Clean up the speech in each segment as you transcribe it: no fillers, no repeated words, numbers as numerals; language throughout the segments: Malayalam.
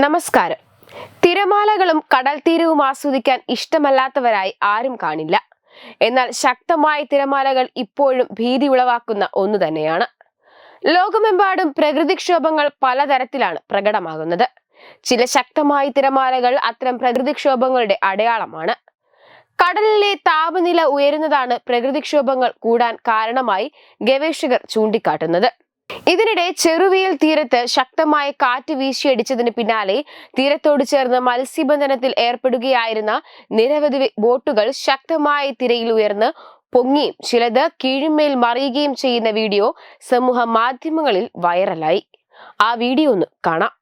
നമസ്കാരം. തിരമാലകളും കടൽ തീരവും ആസ്വദിക്കാൻ ഇഷ്ടമല്ലാത്തവരായി ആരും കാണില്ല. എന്നാൽ ശക്തമായ തിരമാലകൾ ഇപ്പോഴും ഭീതി ഉളവാക്കുന്ന ഒന്നു തന്നെയാണ്. ലോകമെമ്പാടും പ്രകൃതിക്ഷോഭങ്ങൾ പലതരത്തിലാണ് പ്രകടമാകുന്നത്. ചില ശക്തമായ തിരമാലകൾ അത്തരം പ്രകൃതിക്ഷോഭങ്ങളുടെ അടയാളമാണ്. കടലിലെ താപനില ഉയരുന്നതാണ് പ്രകൃതിക്ഷോഭങ്ങൾ കൂടാൻ കാരണമായി ഗവേഷകർ ചൂണ്ടിക്കാട്ടുന്നത്. ഇതിനിടെ ചെറുവിയൽ തീരത്ത് ശക്തമായ കാറ്റ് വീശിയടിച്ചതിന് പിന്നാലെ തീരത്തോട് ചേർന്ന് മത്സ്യബന്ധനത്തിൽ ഏർപ്പെടുകയായിരുന്ന നിരവധി ബോട്ടുകൾ ശക്തമായ തിരയിൽ ഉയർന്ന് പൊങ്ങിയും ചിലത് കീഴ്മേൽ മറിയുകയും ചെയ്യുന്ന വീഡിയോ സമൂഹ മാധ്യമങ്ങളിൽ വൈറലായി. ആ വീഡിയോ ഒന്ന് കാണാം.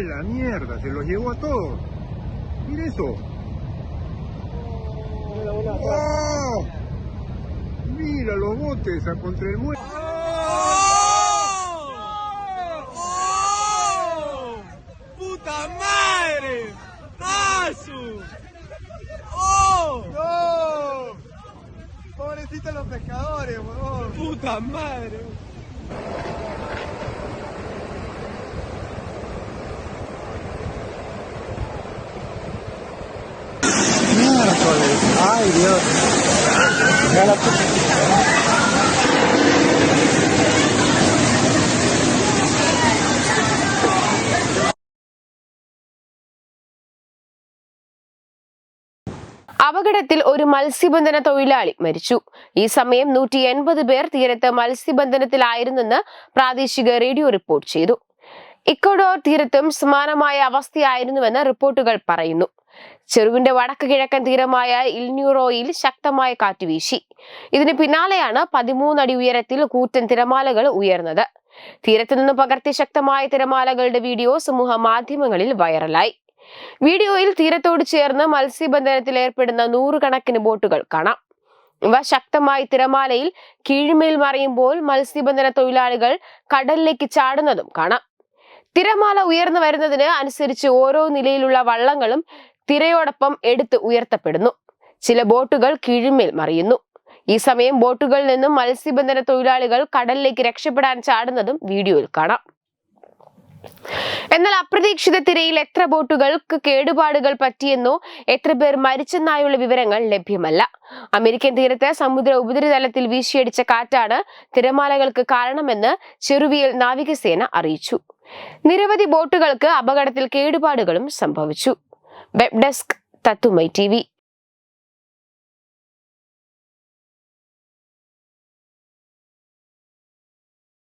La mierda, se los llevó a todos. Mira eso. ¡Oh! Mira los botes a contra el muelle. ¡Oh! ¡Puta madre! ¡Asu! ¡Oh! ¡No! Pobrecitos los pescadores, huevón. ¡Puta madre! Ay, Dios. അപകടത്തിൽ ഒരു മത്സ്യബന്ധന തൊഴിലാളി മരിച്ചു. ഈ സമയം 180 പേർ തീരത്ത് മത്സ്യബന്ധനത്തിലായിരുന്നെന്ന് പ്രാദേശിക റേഡിയോ റിപ്പോർട്ട് ചെയ്തു. ഇക്വഡോർ തീരത്തും സമാനമായ അവസ്ഥയായിരുന്നുവെന്ന് റിപ്പോർട്ടുകൾ പറയുന്നു. ചെറുവിന്റെ വടക്ക് കിഴക്കൻ തീരമായ ഇൽന്യൂറോയിൽ ശക്തമായ കാറ്റ് വീശി. ഇതിന് പിന്നാലെയാണ് 13 അടി ഉയരത്തിൽ കൂറ്റൻ തിരമാലകൾ ഉയർന്നത്. തീരത്തു നിന്ന് പകർത്തിയ ശക്തമായ തിരമാലകളുടെ വീഡിയോ സമൂഹ മാധ്യമങ്ങളിൽ വൈറലായി. വീഡിയോയിൽ തീരത്തോട് ചേർന്ന് മത്സ്യബന്ധനത്തിൽ ഏർപ്പെടുന്ന 100 കണക്കിന് ബോട്ടുകൾ കാണാം. ഇവ ശക്തമായ തിരമാലയിൽ കീഴ്മേൽ മറിയുമ്പോൾ മത്സ്യബന്ധന തൊഴിലാളികൾ കടലിലേക്ക് ചാടുന്നതും കാണാം. തിരമാല ഉയർന്നു വരുന്നതിന് അനുസരിച്ച് ഓരോ നിലയിലുള്ള വള്ളങ്ങളും തിരയോടൊപ്പം എടുത്ത് ഉയർത്തപ്പെടുന്നു. ചില ബോട്ടുകൾ കീഴ്മേൽ മറിയുന്നു. ഈ സമയം ബോട്ടുകളിൽ നിന്നും മത്സ്യബന്ധന തൊഴിലാളികൾ കടലിലേക്ക് രക്ഷപ്പെടാൻ ചാടുന്നതും വീഡിയോയിൽ കാണാം. എന്നാൽ അപ്രതീക്ഷിത തിരയിൽ എത്ര ബോട്ടുകൾക്ക് കേടുപാടുകൾ പറ്റിയെന്നോ എത്ര പേർ മരിച്ചെന്നായുള്ള വിവരങ്ങൾ ലഭ്യമല്ല. അമേരിക്കൻ തീരത്ത് സമുദ്ര ഉപരിതലത്തിൽ വീശിയടിച്ച കാറ്റാണ് തിരമാലകൾക്ക് കാരണമെന്ന് ചെറുവിയൽ നാവികസേന അറിയിച്ചു. നിരവധി ബോട്ടുകൾക്ക് അപകടത്തിൽ കേടുപാടുകളും സംഭവിച്ചു. വെബ് ഡെസ്ക് തത്തുമൈ TV.